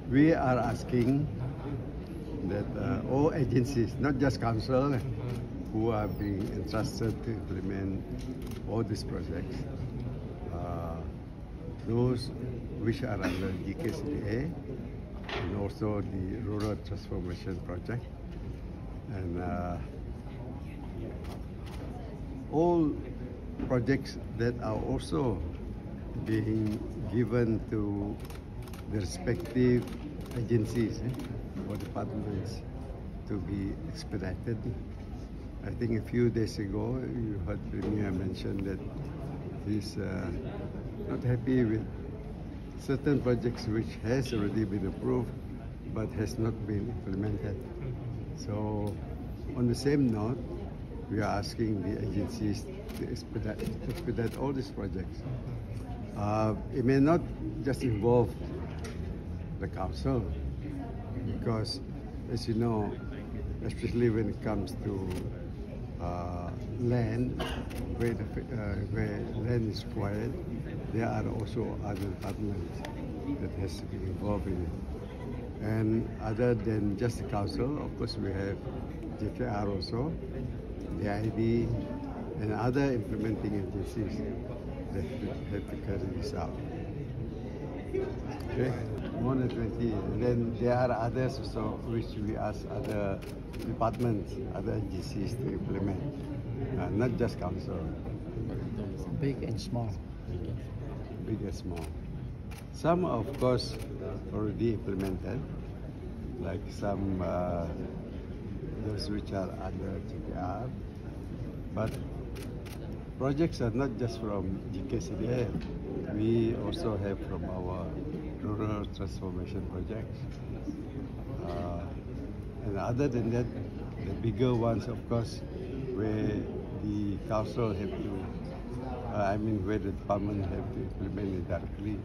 we are asking that all agencies, not just council, who are being entrusted to implement all these projects, those which are under GKCDA and also the Rural Transformation Project, and all projects that are also being given to the respective agencies or departments to be expedited. I think a few days ago you heard Premier mention that he's not happy with certain projects which has already been approved but has not been implemented. So on the same note, we are asking the agencies to expedite all these projects. It may not just involve the council, because as you know, especially when it comes to land, where land is quiet, there are also other departments that has to be involved in it. And other than just the council, of course, we have JKR also, the ID, and other implementing agencies that have to carry this out. Okay, more than 20. And then there are others also which we ask other departments, other agencies to implement, not just council. Big and small. Big and small. Some, of course, already implemented, like some those which are under GKR. But projects are not just from GKCDA. We also have from our Rural Transformation projects. And other than that, the bigger ones, of course, where the council have to, where the department have to implement it directly.